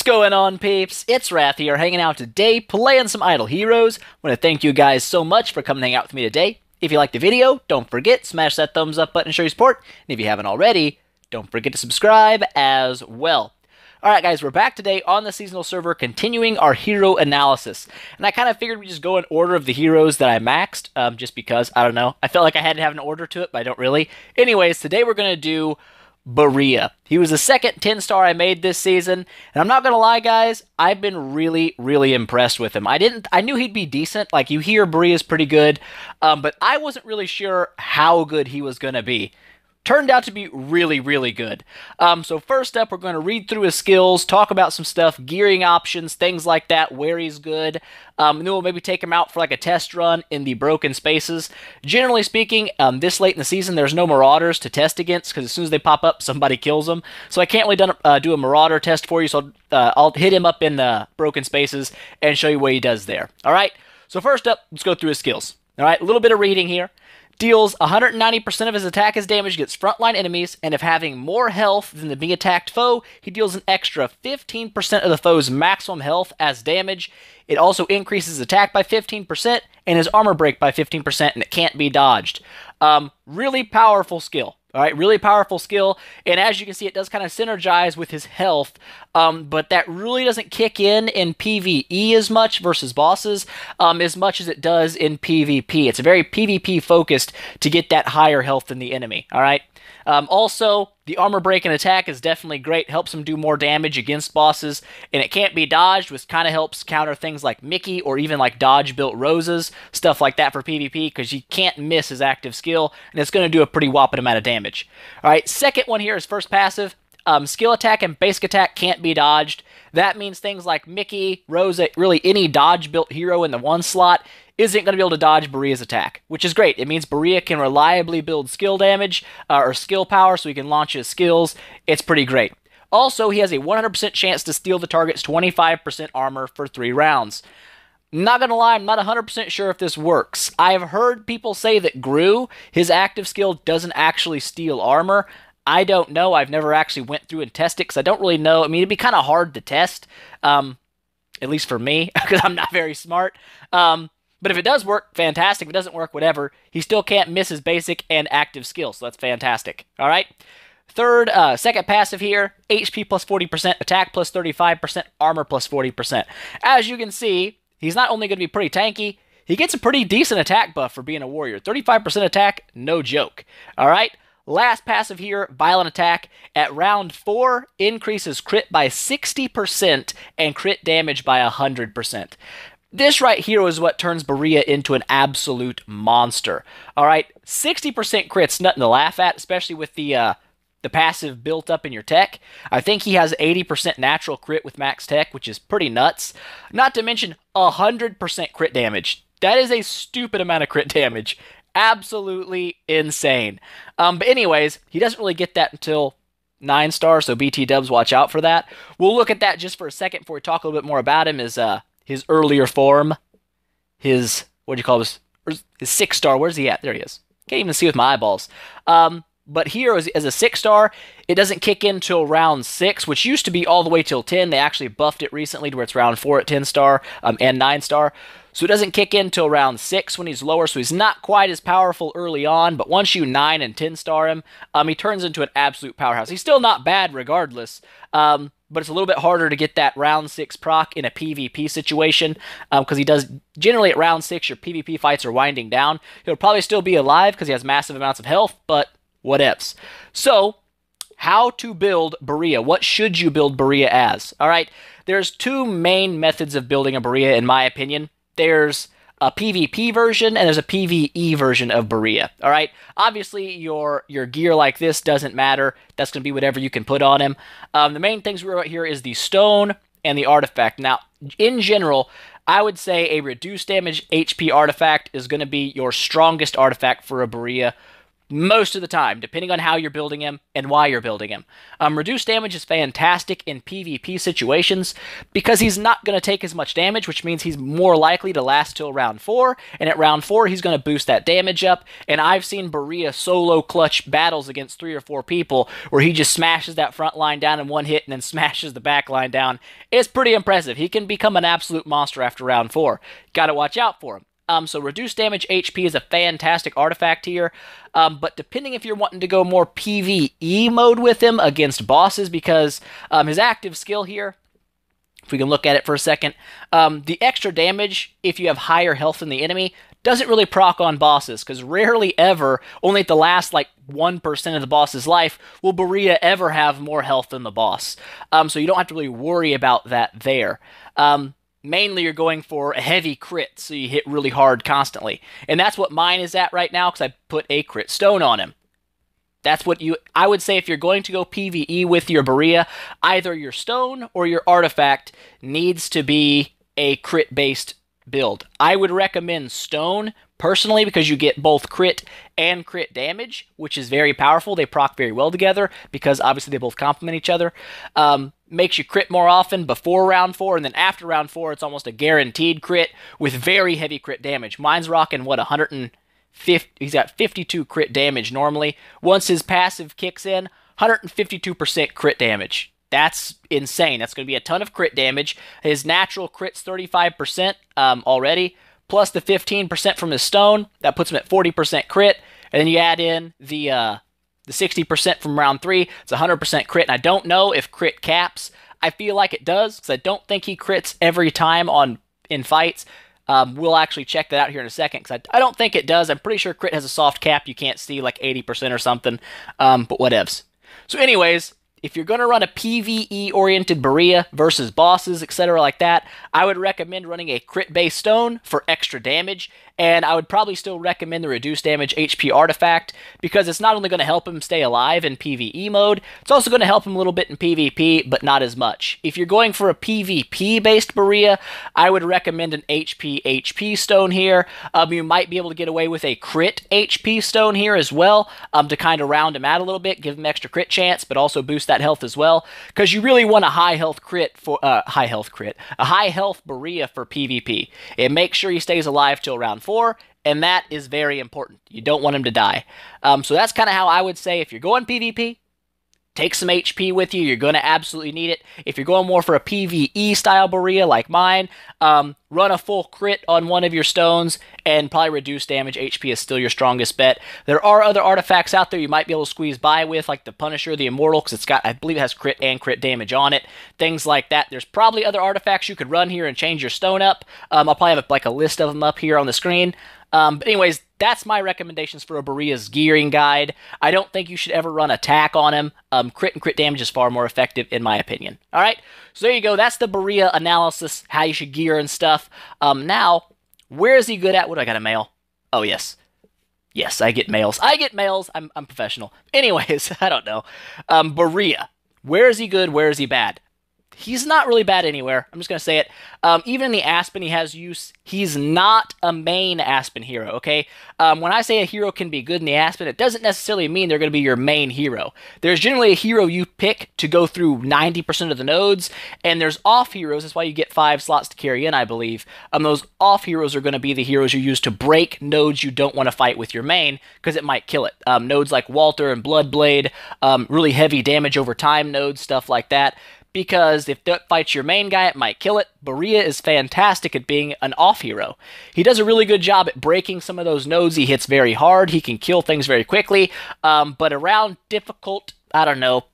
going on, peeps? It's Wrath here, hanging out today, playing some Idle Heroes. I want to thank you guys so much for coming to hang out with me today. If you liked the video, don't forget, smash that thumbs up button to show your support. And if you haven't already, don't forget to subscribe as well. Alright guys, we're back today on the seasonal server, continuing our hero analysis. And I kind of figured we'd just go in order of the heroes that I maxed, just because, I don't know, I felt like I had to have an order to it, but I don't really. Anyways, today we're going to do Barea. He was the second 10-star I made this season, and I'm not gonna lie, guys, I've been really impressed with him. I knew he'd be decent. Like, you hear Barea's pretty good, but I wasn't really sure how good he was gonna be. Turned out to be really good. So first up, we're going to read through his skills, talk about some stuff, gearing options, things like that, where he's good. And then we'll maybe take him out for like a test run in the broken spaces. Generally speaking, this late in the season, there's no Marauders to test against, because as soon as they pop up, somebody kills them. So I can't really do a Marauder test for you, so I'll hit him up in the broken spaces and show you what he does there. Alright, so first up, let's go through his skills. Alright, a little bit of reading here. Deals 190% of his attack as damage against frontline enemies, and if having more health than the being attacked foe, he deals an extra 15% of the foe's maximum health as damage. It also increases attack by 15% and his armor break by 15%, and it can't be dodged. Really powerful skill. Alright, really powerful skill, and as you can see, it does kind of synergize with his health, but that really doesn't kick in PvE as much versus bosses, as much as it does in PvP. It's a very PvP focused to get that higher health than the enemy, alright? Also, the armor break and attack is definitely great, helps him do more damage against bosses, and it can't be dodged, which kind of helps counter things like Mickey, or even like dodge-built roses, stuff like that for PvP, because you can't miss his active skill, and it's going to do a pretty whopping amount of damage. Alright, second one here is first passive. Skill attack and basic attack can't be dodged. That means things like Mickey, Rosa, really any dodge-built hero in the one slot isn't going to be able to dodge Barea's attack, which is great. It means Barea can reliably build skill damage, or skill power, so he can launch his skills. It's pretty great. Also, he has a 100% chance to steal the target's 25% armor for 3 rounds. Not gonna lie, I'm not 100% sure if this works. I've heard people say that Gru, his active skill, doesn't actually steal armor. I don't know. I've never actually went through and tested, because I don't really know. I mean, it'd be kind of hard to test, at least for me, because I'm not very smart. But if it does work, fantastic. If it doesn't work, whatever. He still can't miss his basic and active skills, so that's fantastic. Alright? Third, second passive here, HP plus 40%, attack plus 35%, armor plus 40%. As you can see, he's not only going to be pretty tanky, he gets a pretty decent attack buff for being a warrior. 35% attack, no joke. Alright? Last passive here, Violent Attack. At round 4, increases crit by 60% and crit damage by 100%. This right here is what turns Barea into an absolute monster. Alright, 60% crit's nothing to laugh at, especially with the passive built up in your tech. I think he has 80% natural crit with max tech, which is pretty nuts. Not to mention 100% crit damage. That is a stupid amount of crit damage. Absolutely insane. But anyways, he doesn't really get that until 9 stars, so BT dubs, watch out for that. We'll look at that just for a second before we talk a little bit more about him. His earlier form, his, what do you call this, his 6-star, where's he at? There he is. Can't even see with my eyeballs. But here, as a 6-star, it doesn't kick in till round 6, which used to be all the way till 10. They actually buffed it recently to where it's round 4 at 10-star, and 9-star. So it doesn't kick in till round 6 when he's lower, so he's not quite as powerful early on, but once you 9 and 10-star him, he turns into an absolute powerhouse. He's still not bad regardless, but it's a little bit harder to get that round 6 proc in a PvP situation, because he does, generally at round 6, your PvP fights are winding down. He'll probably still be alive because he has massive amounts of health, but whatevs. So, how to build Barea. What should you build Barea as? Alright, there's 2 main methods of building a Barea, in my opinion. There's a PvP version, and there's a PvE version of Barea. Alright, obviously your gear like this doesn't matter. That's going to be whatever you can put on him. The main things we're about here is the stone and the artifact. Now, in general, I would say a reduced damage HP artifact is going to be your strongest artifact for a Barea. most of the time, depending on how you're building him and why you're building him. Reduced damage is fantastic in PvP situations because he's not going to take as much damage, which means he's more likely to last till round 4, and at round 4 he's going to boost that damage up, and I've seen Barea solo clutch battles against 3 or 4 people where he just smashes that front line down in one hit and then smashes the back line down. It's pretty impressive. He can become an absolute monster after round 4. Gotta watch out for him. So reduced damage HP is a fantastic artifact here, but depending if you're wanting to go more PvE mode with him against bosses, because his active skill here, if we can look at it for a second, the extra damage, if you have higher health than the enemy, doesn't really proc on bosses, because rarely ever, only at the last like 1% of the boss's life, will Barea ever have more health than the boss. So you don't have to really worry about that there. Mainly you're going for a heavy crit, so you hit really hard constantly. And that's what mine is at right now, because I put a crit stone on him. That's what I would say if you're going to go PvE with your Barea, either your stone or your artifact needs to be a crit-based build. I would recommend stone, personally, because you get both crit and crit damage, which is very powerful. They proc very well together, because obviously they both complement each other. Makes you crit more often before round 4, and then after round 4, it's almost a guaranteed crit with very heavy crit damage. Mine's rocking, what, 150? He's got 52 crit damage normally. Once his passive kicks in, 152% crit damage. That's insane. That's going to be a ton of crit damage. His natural crit's 35% already, plus the 15% from his stone. That puts him at 40% crit, and then you add in the 60% from round 3, it's 100% crit, and I don't know if crit caps. I feel like it does, because I don't think he crits every time in fights. We'll actually check that out here in a second, because I don't think it does. I'm pretty sure crit has a soft cap you can't see, like 80% or something, but whatevs. So anyways, if you're going to run a PvE-oriented Barea versus bosses, etc. like that, I would recommend running a crit-based stone for extra damage, and I would probably still recommend the reduced damage HP artifact, because it's not only going to help him stay alive in PvE mode, it's also going to help him a little bit in PvP, but not as much. If you're going for a PvP-based Barea, I would recommend an HP stone here. You might be able to get away with a crit HP stone here as well, to kind of round him out a little bit, give him extra crit chance, but also boost that health as well, because you really want a high health Barea for PvP. It makes sure he stays alive till round 4, and that is very important. You don't want him to die. So that's kind of how I would say if you're going PvP, take some HP with you. You're going to absolutely need it. If you're going more for a PvE style Barea like mine, run a full crit on one of your stones and probably reduce damage. HP is still your strongest bet. There are other artifacts out there you might be able to squeeze by with, like the Punisher, the Immortal, because it's got, I believe it has crit and crit damage on it. Things like that. There's probably other artifacts you could run here and change your stone up. I'll probably have like a list of them up here on the screen. But anyways, that's my recommendations for a Barea's gearing guide. I don't think you should ever run attack on him. Crit and crit damage is far more effective, in my opinion. Alright, so there you go. That's the Barea analysis, how you should gear and stuff. Now, where is he good at? What do I got, a mail? Oh, yes. Yes, I get mails. I get mails. I'm professional. Anyways, I don't know. Barea. Where is he good? Where is he bad? He's not really bad anywhere. I'm just going to say it. Even in the Aspen he has use, he's not a main Aspen hero, okay? When I say a hero can be good in the Aspen, it doesn't necessarily mean they're going to be your main hero. There's generally a hero you pick to go through 90% of the nodes, and there's off heroes. That's why you get 5 slots to carry in, I believe. Those off heroes are going to be the heroes you use to break nodes you don't want to fight with your main, because it might kill it. Nodes like Walter and Bloodblade, really heavy damage over time nodes, stuff like that. Because if that fights your main guy, it might kill it. Barea is fantastic at being an off hero. He does a really good job at breaking some of those nodes. He hits very hard. He can kill things very quickly. But around difficult, I don't know,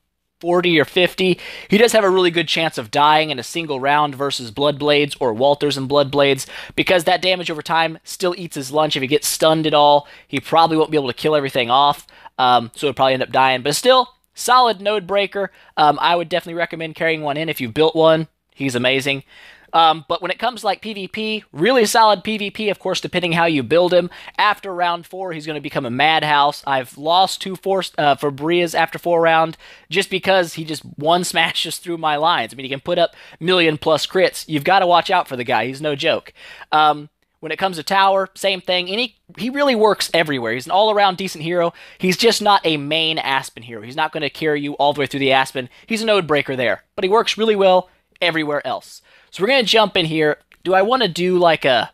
40 or 50, he does have a really good chance of dying in a single round versus Bloodblades or Walters and Bloodblades, because that damage over time still eats his lunch. If he gets stunned at all, he probably won't be able to kill everything off, so he'll probably end up dying. But still, solid node breaker. I would definitely recommend carrying one in if you've built one. He's amazing. But when it comes to like PvP, really solid PvP, of course, depending how you build him. After round 4, he's going to become a madhouse. I've lost 2 for Bareas after 4 round just because he just one smashes through my lines. I mean, he can put up million plus crits. You've got to watch out for the guy. He's no joke. When it comes to tower, same thing. Any he really works everywhere. He's an all-around decent hero. He's just not a main Aspen hero. He's not going to carry you all the way through the Aspen. He's a node breaker there, but he works really well everywhere else. So we're going to jump in here. Do I want to do like a...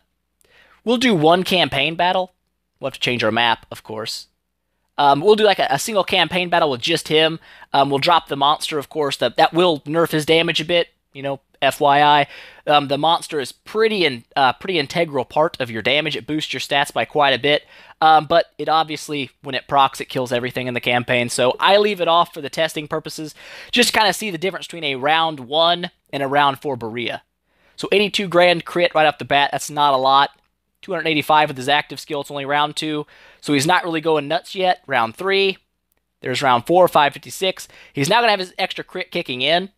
We'll do one campaign battle. We'll have to change our map, of course. We'll do like a single campaign battle with just him. We'll drop the monster, of course. That will nerf his damage a bit, you know, FYI. The monster is pretty integral part of your damage. It boosts your stats by quite a bit. But it obviously, when it procs, it kills everything in the campaign. So I leave it off for the testing purposes. Just to kind of see the difference between a round 1 and a round 4 Barea. So 82 grand crit right off the bat. That's not a lot. 285 with his active skill. It's only round 2. So he's not really going nuts yet. Round 3. There's round 4, 556. He's now going to have his extra crit kicking in.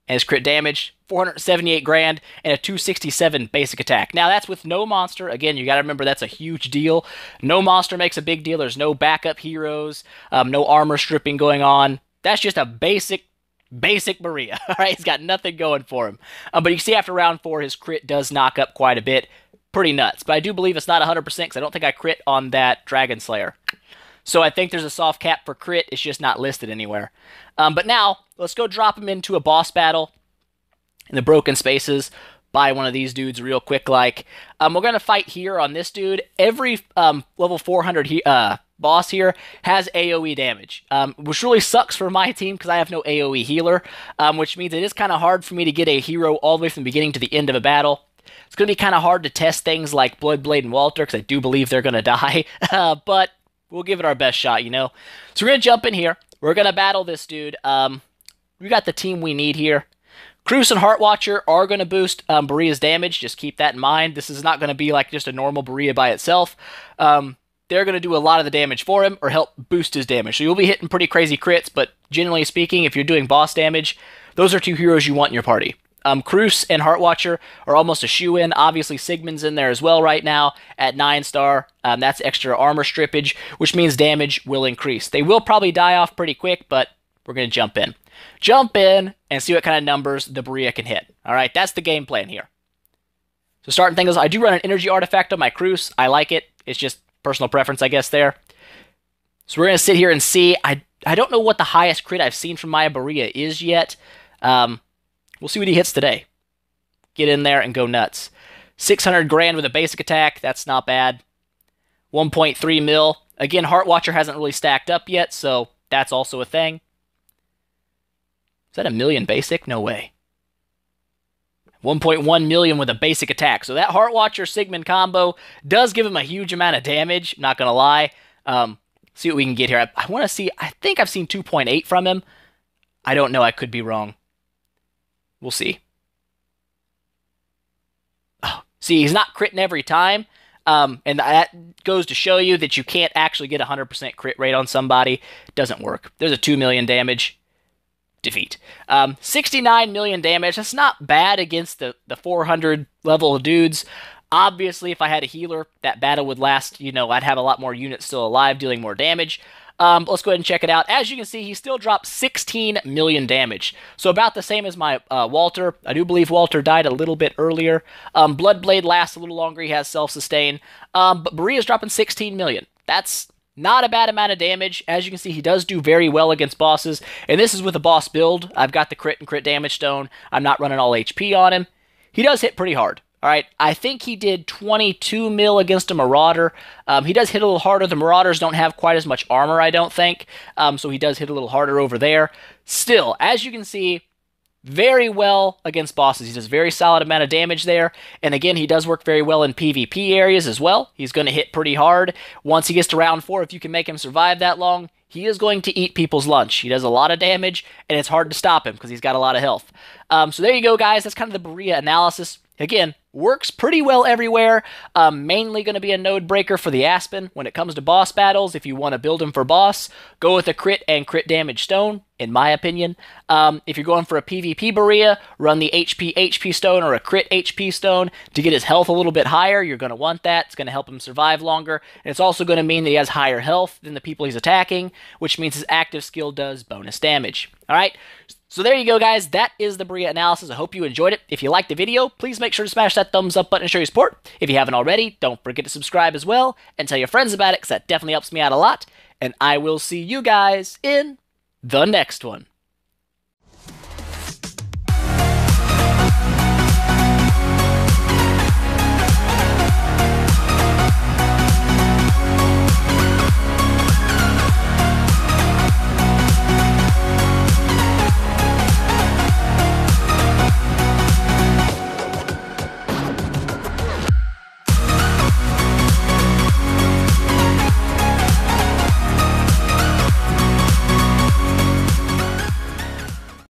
And his crit damage, 478 grand, and a 267 basic attack. Now, that's with no monster. Again, you got to remember that's a huge deal. No monster makes a big deal. There's no backup heroes, no armor stripping going on. That's just a basic Barea. All right, he's got nothing going for him. But you see after round 4, his crit does knock up quite a bit. Pretty nuts. But I do believe it's not 100% because I don't think I crit on that Dragon Slayer. So I think there's a soft cap for crit. It's just not listed anywhere. But now, let's go drop him into a boss battle in the Broken Spaces by one of these dudes real quick. We're going to fight here on this dude. Every level 400 boss here has AoE damage, which really sucks for my team because I have no AoE healer, which means it is kind of hard for me to get a hero all the way from the beginning to the end of a battle. It's going to be kind of hard to test things like Bloodblade and Walter because I do believe they're going to die, but we'll give it our best shot, you know? So we're going to jump in here. We're going to battle this dude. We got the team we need here. Cruz and Heartwatcher are going to boost Barea's damage. Just keep that in mind. This is not going to be like just a normal Barea by itself. They're going to do a lot of the damage for him or help boost his damage. So you'll be hitting pretty crazy crits, but generally speaking, if you're doing boss damage, those are two heroes you want in your party. Cruz and Heartwatcher are almost a shoe-in. Obviously, Sigmund's in there as well right now at 9-star. That's extra armor strippage, which means damage will increase. They will probably die off pretty quick, but we're going to jump in. Jump in and see what kind of numbers the Barea can hit. All right, that's the game plan here. So starting things, I do run an energy artifact on my Cruz. I like it. It's just personal preference, I guess, there. So we're going to sit here and see. I don't know what the highest crit I've seen from my Barea is yet. We'll see what he hits today. Get in there and go nuts. 600 grand with a basic attack. That's not bad. 1.3 mil. Again, Heartwatcher hasn't really stacked up yet, so that's also a thing. Is that a million basic? No way. 1.1 million with a basic attack. So that Heartwatcher Sigmund combo does give him a huge amount of damage. Not going to lie. See what we can get here. I want to see. I think I've seen 2.8 from him. I don't know. I could be wrong. We'll see. Oh, see, he's not critting every time. And that goes to show you that you can't actually get a 100% crit rate on somebody. It doesn't work. There's a 2 million damage. Defeat. 69 million damage. That's not bad against the 400 level dudes. Obviously, if I had a healer, that battle would last, you know, I'd have a lot more units still alive dealing more damage. Let's go ahead and check it out. As you can see, he still dropped 16 million damage. So about the same as my Walter. I do believe Walter died a little bit earlier. Bloodblade lasts a little longer. He has self-sustain. But Barea's dropping 16 million. That's not a bad amount of damage. As you can see, he does do very well against bosses. And this is with a boss build. I've got the crit and crit damage stone. I'm not running all HP on him. He does hit pretty hard. All right, I think he did 22 mil against a Marauder. He does hit a little harder. The Marauders don't have quite as much armor, I don't think. So he does hit a little harder over there. Still, as you can see, very well against bosses. He does a very solid amount of damage there. And again, he does work very well in PvP areas as well. He's going to hit pretty hard. Once he gets to round 4, if you can make him survive that long, he is going to eat people's lunch. He does a lot of damage, and it's hard to stop him because he's got a lot of health. So there you go, guys. That's kind of the Barea analysis. Again, works pretty well everywhere. Mainly going to be a node breaker for the Aspen. When it comes to boss battles, if you want to build him for boss, go with a crit and crit damage stone, in my opinion. If you're going for a PvP Barea, run the HP stone or a crit HP stone to get his health a little bit higher. You're going to want that. It's going to help him survive longer. And it's also going to mean that he has higher health than the people he's attacking, which means his active skill does bonus damage. All right? So there you go, guys. That is the Barea analysis. I hope you enjoyed it. If you liked the video, please make sure to smash that thumbs up button and show your support. If you haven't already, don't forget to subscribe as well, and tell your friends about it, because that definitely helps me out a lot. And I will see you guys in the next one.